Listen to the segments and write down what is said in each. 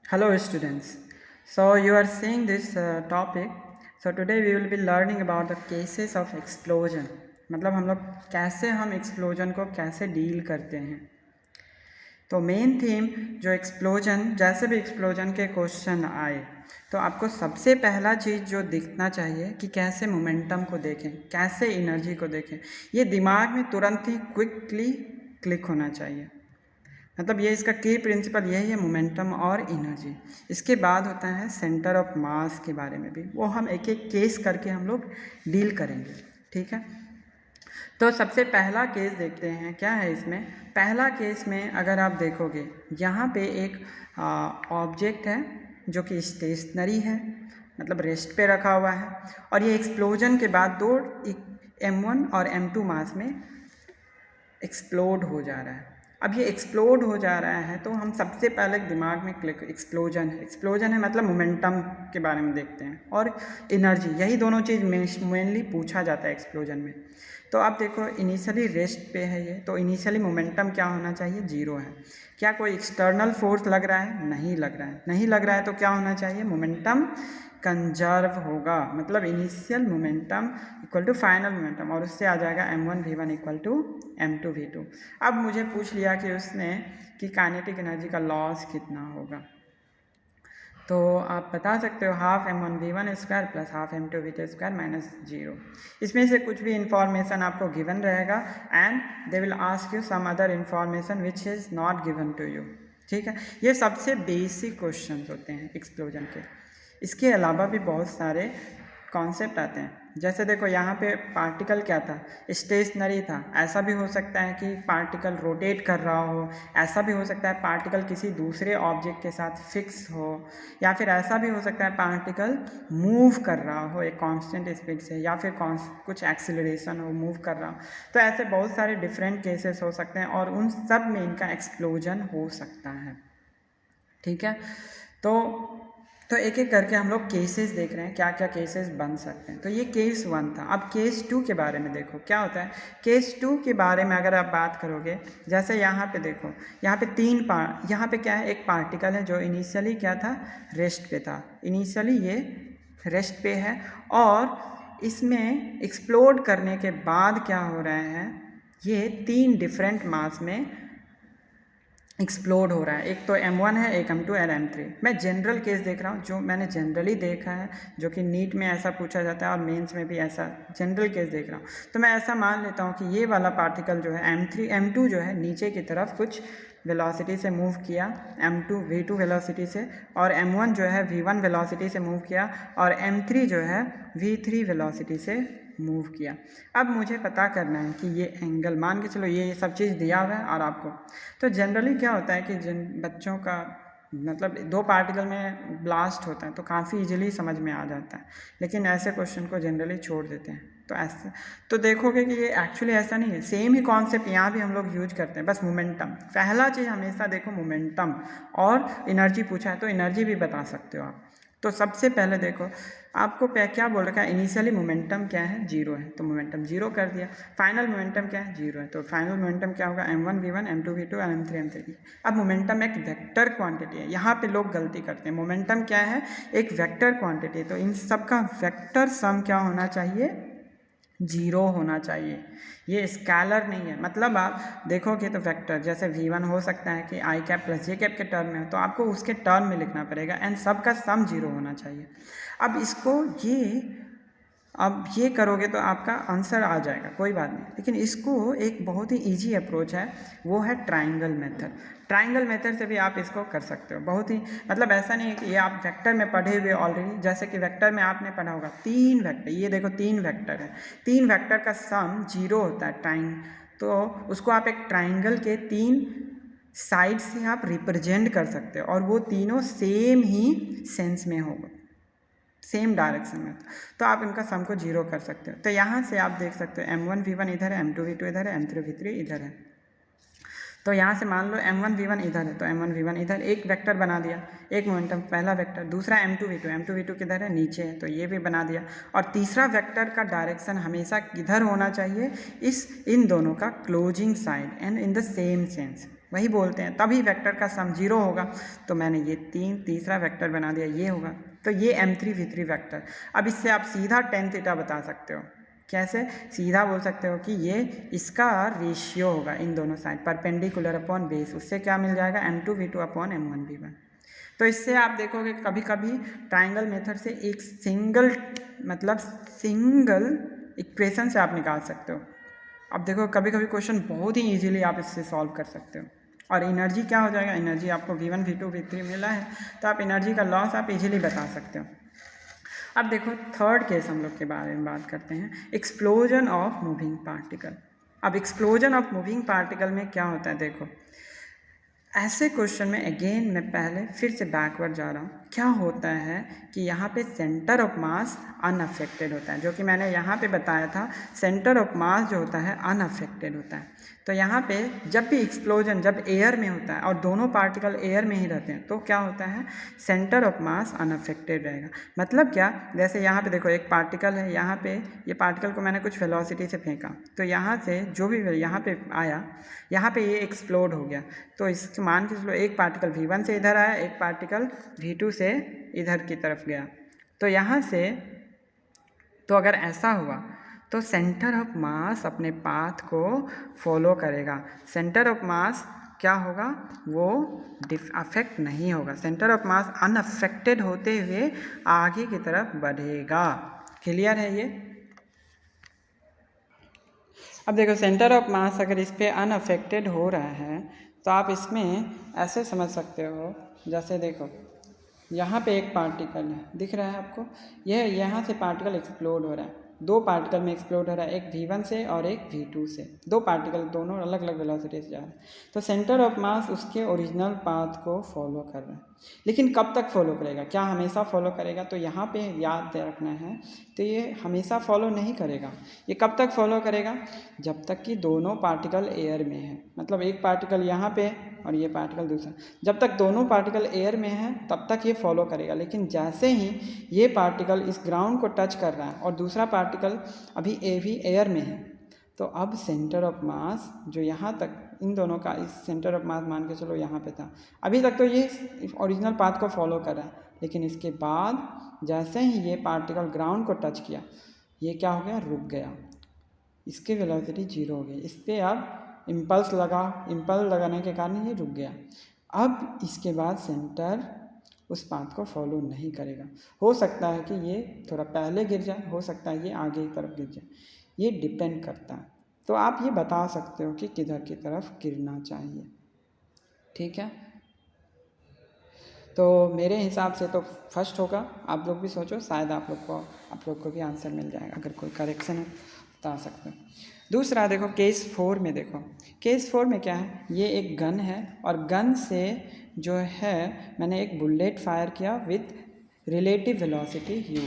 Hello students. So you are seeing this topic. So today we will be learning about the cases of explosion. मतलब हम लोग कैसे हम explosion को कैसे डील करते हैं। तो मेन थीम जो एक्सप्लोजन, जैसे भी एक्सप्लोजन के क्वेश्चन आए तो आपको सबसे पहला चीज़ जो दिखना चाहिए कि कैसे मोमेंटम को देखें, कैसे एनर्जी को देखें। ये दिमाग में तुरंत ही क्विकली क्लिक होना चाहिए। मतलब ये इसका की प्रिंसिपल यही है, मोमेंटम और एनर्जी। इसके बाद होता है सेंटर ऑफ मास के बारे में भी, वो हम एक एक केस करके हम लोग डील करेंगे। ठीक है, तो सबसे पहला केस देखते हैं क्या है इसमें। पहला केस में अगर आप देखोगे यहाँ पे एक ऑब्जेक्ट है जो कि स्टेशनरी है, मतलब रेस्ट पे रखा हुआ है, और ये एक्सप्लोजन के बाद दो M1 और M2 मास में एक्सप्लोड हो जा रहा है। अब ये एक्सप्लोड हो जा रहा है तो हम सबसे पहले दिमाग में क्लिक एक्सप्लोजन है मतलब मोमेंटम के बारे में देखते हैं, और एनर्जी, यही दोनों चीज़ मेनली पूछा जाता है एक्सप्लोजन में। तो आप देखो इनिशियली रेस्ट पे है ये, तो इनिशियली मोमेंटम क्या होना चाहिए, 0 है। क्या कोई एक्सटर्नल फोर्स लग रहा है, नहीं लग रहा है। नहीं लग रहा है तो क्या होना चाहिए, मोमेंटम कंजर्व होगा, मतलब initial momentum equal to final momentum, और उससे आ जाएगा m1 v1 equal to m2 v2। अब मुझे पूछ लिया कि उसने कि काइनेटिक एनर्जी का लॉस कितना होगा, तो आप बता सकते हो half m1 v1 square plus half m2 v2 square minus 0। इसमें से कुछ भी इंफॉर्मेशन आपको गिवन रहेगा and they will ask you some other information which is not given to you. ठीक है, ये सबसे बेसिक क्वेश्चन होते हैं एक्सप्लोजन के। इसके अलावा भी बहुत सारे कॉन्सेप्ट आते हैं। जैसे देखो यहाँ पे पार्टिकल क्या था, स्टेशनरी था। ऐसा भी हो सकता है कि पार्टिकल रोटेट कर रहा हो, ऐसा भी हो सकता है पार्टिकल किसी दूसरे ऑब्जेक्ट के साथ फिक्स हो, या फिर ऐसा भी हो सकता है पार्टिकल मूव कर रहा हो एक कांस्टेंट स्पीड से, या फिर कुछ एक्सीलरेशन हो, मूव कर रहा हो। तो ऐसे बहुत सारे डिफरेंट केसेस हो सकते हैं और उन सब में इनका एक्सप्लोजन हो सकता है। ठीक है, तो एक एक करके हम लोग केसेस देख रहे हैं, क्या क्या केसेस बन सकते हैं। तो ये केस 1 था। अब केस 2 के बारे में देखो क्या होता है। केस 2 के बारे में अगर आप बात करोगे, जैसे यहाँ पे देखो, यहाँ पे यहाँ पे क्या है, एक पार्टिकल है जो इनिशियली क्या था, रेस्ट पे था। इनिशियली ये रेस्ट पे है और इसमें एक्सप्लोड करने के बाद क्या हो रहा है, ये 3 डिफरेंट मास में एक्सप्लोड हो रहा है। एक तो M1 है, एक M2 और M3। मैं जनरल केस देख रहा हूँ, जो मैंने जनरली देखा है, जो कि नीट में ऐसा पूछा जाता है और मेंस में भी ऐसा जनरल केस देख रहा हूँ। तो मैं ऐसा मान लेता हूँ कि ये वाला पार्टिकल जो है M2 जो है नीचे की तरफ कुछ वेलोसिटी से मूव किया, M2 v2 वेलोसिटी से, और M1 जो है v1 वेलोसिटी से मूव किया, और M3 जो है v3 वेलोसिटी से मूव किया। अब मुझे पता करना है कि ये एंगल, मान के चलो ये सब चीज़ दिया हुआ है और आपको, तो जनरली क्या होता है कि जिन बच्चों का मतलब 2 पार्टिकल में ब्लास्ट होता है तो काफ़ी इजीली समझ में आ जाता है, लेकिन ऐसे क्वेश्चन को जनरली छोड़ देते हैं। तो ऐसे तो देखोगे कि ये एक्चुअली ऐसा नहीं है, सेम ही कॉन्सेप्ट यहाँ भी हम लोग यूज करते हैं, बस मोमेंटम। पहला चीज़ हमेशा देखो मोमेंटम, और एनर्जी पूछा है तो एनर्जी भी बता सकते हो आप। तो सबसे पहले देखो आपको क्या बोल रखा है, इनिशियली मोमेंटम क्या है, 0 है, तो मोमेंटम 0 कर दिया। फाइनल मोमेंटम क्या है, 0 है, तो फाइनल मोमेंटम क्या होगा, m1 v1 m2 v2 और m3 m3। अब मोमेंटम एक वेक्टर क्वांटिटी है, यहाँ पे लोग गलती करते हैं। मोमेंटम क्या है, एक वेक्टर क्वांटिटी है, तो इन सब का वेक्टर सम क्या होना चाहिए, 0 होना चाहिए। ये स्केलर नहीं है, मतलब आप देखोगे तो वेक्टर जैसे v1 हो सकता है कि i cap plus j cap के टर्म में हो, तो आपको उसके टर्म में लिखना पड़ेगा एंड सबका सम 0 होना चाहिए। अब इसको ये करोगे तो आपका आंसर आ जाएगा, कोई बात नहीं। लेकिन इसको एक बहुत ही इजी अप्रोच है, वो है ट्राइंगल मेथड। ट्राइंगल मेथड से भी आप इसको कर सकते हो, बहुत ही, मतलब ऐसा नहीं है कि ये आप वेक्टर में पढ़े हुए ऑलरेडी। जैसे कि वेक्टर में आपने पढ़ा होगा 3 वेक्टर, ये देखो 3 वेक्टर है, 3 वेक्टर का सम 0 होता है तो उसको आप एक ट्राइंगल के 3 साइड से आप रिप्रेजेंट कर सकते हो, और वो तीनों सेम ही सेंस में होगा, सेम डायरेक्शन में, तो आप इनका सम को 0 कर सकते हो। तो यहाँ से आप देख सकते हो m1 v1 इधर है, m2 v2 इधर है, m3 v3 इधर है। तो यहाँ से मान लो m1 v1 इधर है, तो m1 v1 इधर एक वेक्टर बना दिया, एक मोमेंटम पहला वेक्टर। दूसरा m2 v2 किधर है, नीचे है, तो ये भी बना दिया। और तीसरा वेक्टर का डायरेक्शन हमेशा किधर होना चाहिए, इन दोनों का closing side and in the same sense, वही बोलते हैं, तभी वेक्टर का सम 0 होगा। तो मैंने ये तीसरा वेक्टर बना दिया, ये होगा। तो ये m3v3 वेक्टर। अब इससे आप सीधा tan थीटा बता सकते हो। कैसे? सीधा बोल सकते हो कि ये इसका रेशियो होगा इन दोनों साइड, परपेंडिकुलर अपॉन बेस। उससे क्या मिल जाएगा? m2v2 upon m1v1। तो इससे आप देखोगे कभी कभी ट्राइंगल मेथड से एक सिंगल इक्वेशन से आप निकाल सकते हो। अब देखो कभी कभी क्वेश्चन बहुत ही इजीली आप इससे सॉल्व कर सकते हो। और एनर्जी क्या हो जाएगा? एनर्जी आपको v1 v2 v3 मिला है, तो आप एनर्जी का लॉस आप इजीली बता सकते हो। अब देखो थर्ड केस हम लोग के बारे में बात करते हैं, एक्सप्लोजन ऑफ मूविंग पार्टिकल। अब एक्सप्लोजन ऑफ मूविंग पार्टिकल में क्या होता है? देखो ऐसे क्वेश्चन में अगेन मैं पहले फिर से बैकवर्ड जा रहा हूँ। क्या होता है कि यहाँ पे सेंटर ऑफ मास अनअफेक्टेड होता है, जो कि मैंने यहाँ पे बताया था। सेंटर ऑफ मास जो होता है अनअफेक्टेड होता है। तो यहाँ पे जब भी एक्सप्लोजन जब एयर में होता है और दोनों पार्टिकल एयर में ही रहते हैं, तो क्या होता है? सेंटर ऑफ मास अनअफेक्टेड रहेगा। मतलब क्या? जैसे यहाँ पे देखो एक पार्टिकल है, यहाँ पे ये पार्टिकल को मैंने कुछ वेलोसिटी से फेंका, तो यहाँ से जो भी यहाँ पे आया, यहाँ पे ये एक्सप्लोड हो गया। तो इस मान के चलो एक पार्टिकल v1 से इधर आया, एक पार्टिकल v2 से इधर की तरफ गया। तो यहाँ से तो अगर ऐसा हुआ तो सेंटर ऑफ मास अपने पाथ को फॉलो करेगा। सेंटर ऑफ मास क्या होगा? वो अफेक्ट नहीं होगा। सेंटर ऑफ मास अनअफेक्टेड होते हुए आगे की तरफ बढ़ेगा। क्लियर है ये? अब देखो सेंटर ऑफ मास अगर इस पर अनअफेक्टेड हो रहा है तो आप इसमें ऐसे समझ सकते हो, जैसे देखो यहाँ पे एक पार्टिकल है, दिख रहा है आपको? यह यहाँ से पार्टिकल एक्सप्लोड हो रहा है, दो पार्टिकल में एक्सप्लोड हो रहा है, एक v1 से और एक v2 से। दो पार्टिकल दोनों अलग अलग वेलोसिटी से जा रहे हैं। तो सेंटर ऑफ मास उसके ओरिजिनल पाथ को फॉलो कर रहा है। लेकिन कब तक फॉलो करेगा? क्या हमेशा फॉलो करेगा? तो यहाँ पे याद रखना है, तो ये हमेशा फॉलो नहीं करेगा। ये कब तक फॉलो करेगा? जब तक कि दोनों पार्टिकल एयर में है। मतलब एक पार्टिकल यहाँ पे और ये पार्टिकल दूसरा, जब तक दोनों पार्टिकल एयर में है तब तक ये फॉलो करेगा। लेकिन जैसे ही ये पार्टिकल इस ग्राउंड को टच कर रहा है और दूसरा पार्टिकल अभी एयर में है, तो अब सेंटर ऑफ मास जो यहाँ तक इन दोनों का, इस सेंटर ऑफ मास मान के चलो यहाँ पे था, अभी तक तो ये ओरिजिनल पाथ को फॉलो कर रहा है। लेकिन इसके बाद जैसे ही ये पार्टिकल ग्राउंड को टच किया, ये क्या हो गया? रुक गया। इसकी वेलोसिटी 0 हो गई। इस पर अब इम्पल्स लगाने के कारण ये रुक गया। अब इसके बाद सेंटर उस पाथ को फॉलो नहीं करेगा। हो सकता है कि ये थोड़ा पहले गिर जाए, हो सकता है ये आगे की तरफ गिर जाए, ये डिपेंड करता है। तो आप ये बता सकते हो कि किधर की तरफ गिरना चाहिए। ठीक है, तो मेरे हिसाब से तो फर्स्ट होगा। आप लोग भी सोचो, शायद आप लोग को भी आंसर मिल जाएगा। अगर कोई करेक्शन है बता सकते हो। दूसरा देखो केस 4 में, देखो केस 4 में क्या है? ये एक गन है और गन से जो है मैंने एक बुलेट फायर किया विथ रिलेटिव वेलोसिटी u।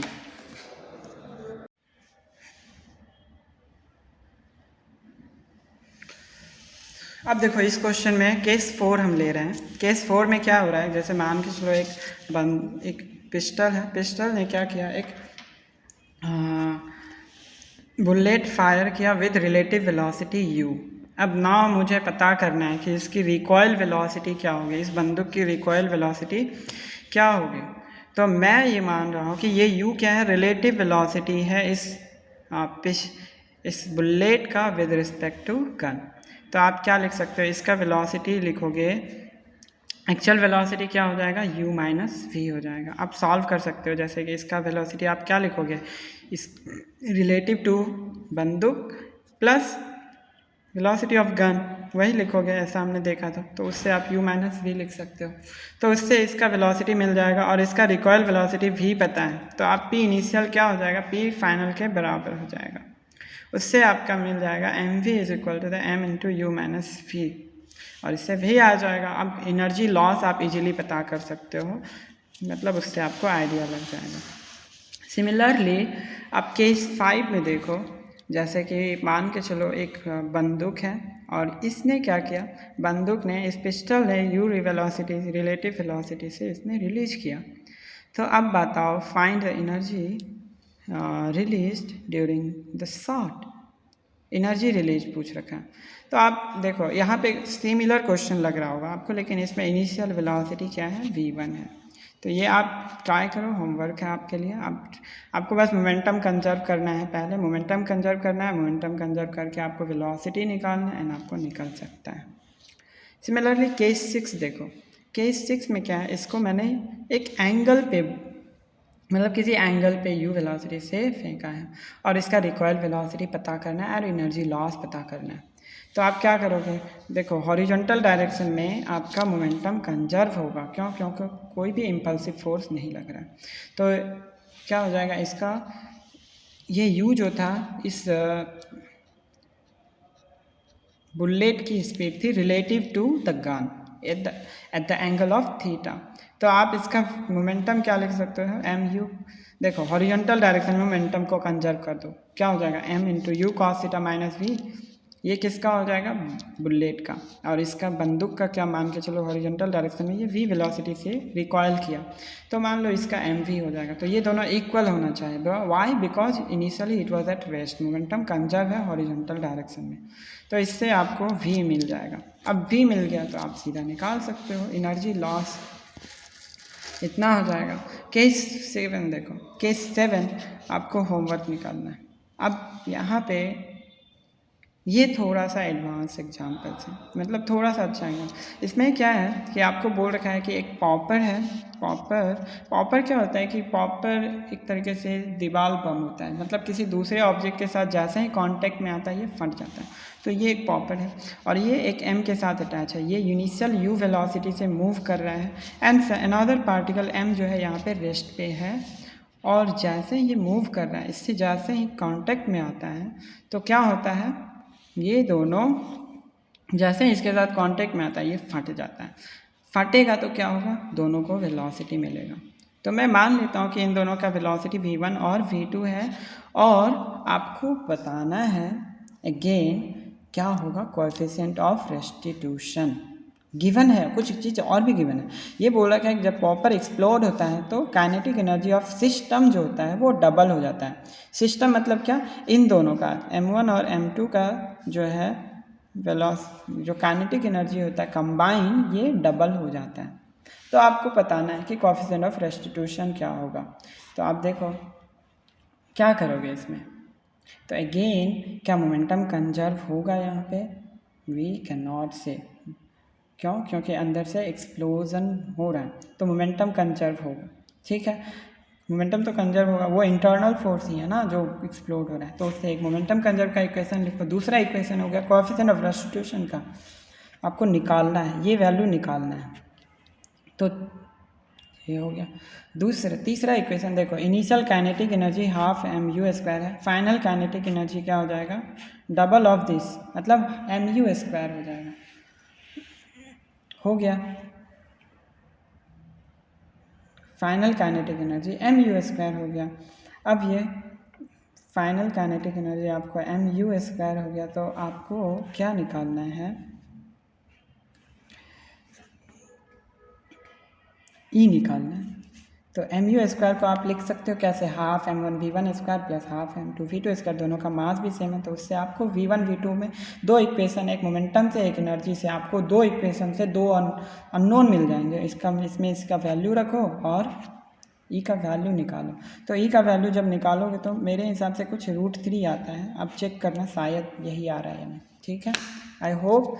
अब देखो इस क्वेश्चन में केस 4 हम ले रहे हैं। केस 4 में क्या हो रहा है? जैसे मान के चलो एक पिस्टल है, पिस्टल ने क्या किया? एक बुलेट फायर किया विद रिलेटिव वेलोसिटी u। अब नाउ मुझे पता करना है कि इसकी रिकॉयल वेलोसिटी क्या होगी, इस बंदूक की रिकॉयल वेलोसिटी क्या होगी। तो मैं ये मान रहा हूँ कि ये u क्या है? रिलेटिव वेलोसिटी है इस बुलेट का विद रिस्पेक्ट टू गन। तो आप क्या लिख सकते हो? इसका वेलोसिटी लिखोगे, एक्चुअल वेलोसिटी क्या हो जाएगा? u माइनस वी हो जाएगा। आप सॉल्व कर सकते हो, जैसे कि इसका वेलोसिटी आप क्या लिखोगे? इस रिलेटिव टू बंदूक प्लस वेलोसिटी ऑफ गन, वही लिखोगे, ऐसा हमने देखा था। तो उससे आप u माइनस वी लिख सकते हो। तो उससे इसका वेलोसिटी मिल जाएगा और इसका रिकॉयल वेलोसिटी v पता है, तो आप p इनिशियल क्या हो जाएगा? p फाइनल के बराबर हो जाएगा। उससे आपका मिल जाएगा mv is equal to the m into u minus v, और इससे भी आ जाएगा। अब एनर्जी लॉस आप इजीली पता कर सकते हो, मतलब उससे आपको आइडिया लग जाएगा। सिमिलरली आप केस 5 में देखो, जैसे कि मान के चलो एक बंदूक है और इसने क्या किया? बंदूक ने, इस पिस्टल ने u वेलोसिटी रिलेटिव वेलोसिटी से इसने रिलीज किया। तो अब बताओ find the energy released during the shot. Energy release पूछ रखा है। तो आप देखो यहाँ पे सिमिलर क्वेश्चन लग रहा होगा आपको, लेकिन इसमें इनिशियल वेलोसिटी क्या है, v1 है। तो ये आप ट्राई करो, होमवर्क है आपके लिए। आपको बस मोमेंटम कंजर्व करना है, पहले मोमेंटम कंजर्व करना है, मोमेंटम कंजर्व करके आपको वेलोसिटी निकालना है एंड आपको निकल सकता है। सिमिलरली केस 6 देखो, केस 6 में क्या है, इसको मैंने एक एंगल पे, मतलब किसी एंगल पे u वेलोसिटी से फेंका है और इसका रिकॉयल वेलोसिटी पता करना है और एनर्जी लॉस पता करना है। तो आप क्या करोगे, देखो हॉरिजॉन्टल डायरेक्शन में आपका मोमेंटम कंजर्व होगा, क्यों, क्योंकि कोई भी इम्पल्सिव फोर्स नहीं लग रहा है। तो क्या हो जाएगा, इसका ये u जो था इस बुलेट की स्पीड थी relative to the gun at the angle of theta. तो आप इसका मोमेंटम क्या लिख सकते हो, एम यू। देखो हॉरिजॉन्टल डायरेक्शन में मोमेंटम को कंजर्व कर दो, क्या हो जाएगा, m into u cos theta minus v. ये किसका हो जाएगा, बुलेट का। और इसका बंदूक का क्या मान के चलो, हॉरिजॉन्टल डायरेक्शन में ये वी वेलोसिटी से रिकॉयल किया, तो मान लो इसका एम वी हो जाएगा। तो ये दोनों इक्वल होना चाहिए। Why, because initially it was at rest, momentum conserve है हॉरिजॉन्टल डायरेक्शन में। तो इससे आपको v मिल जाएगा। अब v मिल गया तो आप सीधा निकाल सकते हो, एनर्जी लॉस इतना हो जाएगा। केस 7 देखो, केस 7 आपको होमवर्क निकालना है। अब यहाँ पे ये थोड़ा सा एडवांस एग्जाम्पल्स है, मतलब थोड़ा सा अच्छा है। इसमें क्या है कि आपको बोल रखा है कि एक पॉपर है, पॉपर क्या होता है कि पॉपर एक तरीके से दीवार बम होता है, मतलब किसी दूसरे ऑब्जेक्ट के साथ जैसे ही कांटेक्ट में आता है ये फट जाता है। तो ये एक पॉपर है और ये एक m के साथ अटैच है। ये इनिशियल u वेलोसिटी से मूव कर रहा है एंड अनदर पार्टिकल m जो है यहाँ पे रेस्ट पे है, और जैसे ये मूव कर रहा है इससे जैसे ही कांटेक्ट में आता है तो क्या होता है, ये दोनों जैसे ही इसके साथ कांटेक्ट में आता है ये फट जाता है। फटेगा तो क्या होगा, दोनों को वेलोसिटी मिलेगा। तो मैं मान लेता हूँ कि इन दोनों का वेलोसिटी v1 और v2 है, और आपको बताना है अगेन क्या होगा, कोएफिशिएंट ऑफ रेस्टिट्यूशन गिवन है, कुछ चीज़ और भी गिवन है। ये बोला है कि जब पॉपर एक्सप्लोड होता है तो काइनेटिक एनर्जी ऑफ सिस्टम जो होता है वो डबल हो जाता है। सिस्टम मतलब क्या, इन दोनों का m1 और m2 का जो है जो काइनेटिक एनर्जी होता है कंबाइन, ये डबल हो जाता है। तो आपको बताना है कि कोएफिशिएंट ऑफ रेस्टिट्यूशन क्या होगा। तो आप देखो क्या करोगे इसमें, तो अगेन क्या मोमेंटम कंजर्व होगा यहाँ पे, वी कैन नॉट से, क्यों, क्योंकि अंदर से एक्सप्लोजन हो रहा है तो मोमेंटम कंजर्व होगा। ठीक है, मोमेंटम तो कंजर्व होगा, वो इंटरनल फोर्स ही है ना जो एक्सप्लोड हो रहा है। तो उससे एक मोमेंटम कंजर्व का इक्वेशन लिखो। दूसरा इक्वेशन हो गया कोएफिशिएंट ऑफ रेस्टिट्यूशन का, आपको निकालना है, ये वैल्यू निकालना है। तो ये हो गया तीसरा इक्वेशन देखो, initial kinetic energy half m u square है, फाइनल काइनेटिक एनर्जी क्या हो जाएगा, डबल ऑफ दिस, मतलब एम यू स्क्वायर हो जाएगा। हो गया, final kinetic energy m u square हो गया। अब ये फाइनल काइनेटिक एनर्जी आपको एम यू स्क्वायर हो गया, तो आपको क्या निकालना है, ई निकालना है। तो एम यू स्क्वायर को आप लिख सकते हो कैसे, half M1 v1 square plus half m2 v2 square, दोनों का मास भी सेम है तो उससे आपको v1 v2 में दो इक्वेशन, एक मोमेंटम से एक एनर्जी से, आपको दो इक्वेशन से दो अननोन मिल जाएंगे। इसमें इसका वैल्यू रखो और ई का वैल्यू निकालो। तो ई का वैल्यू जब निकालोगे तो मेरे हिसाब से कुछ √3 आता है, अब चेक करना शायद यही आ रहा है या नहीं। ठीक है, आई होप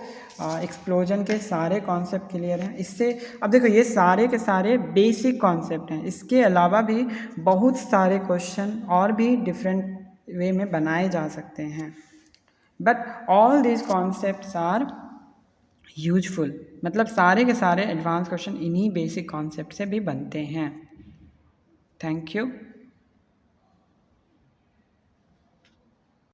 एक्सप्लोजन के सारे कॉन्सेप्ट क्लियर हैं। इससे अब देखो ये सारे के सारे बेसिक कॉन्सेप्ट हैं, इसके अलावा भी बहुत सारे क्वेश्चन और भी डिफरेंट वे में बनाए जा सकते हैं, but all these concepts are useful, मतलब सारे के सारे एडवांस क्वेश्चन इन्हीं बेसिक कॉन्सेप्ट से भी बनते हैं। Thank you.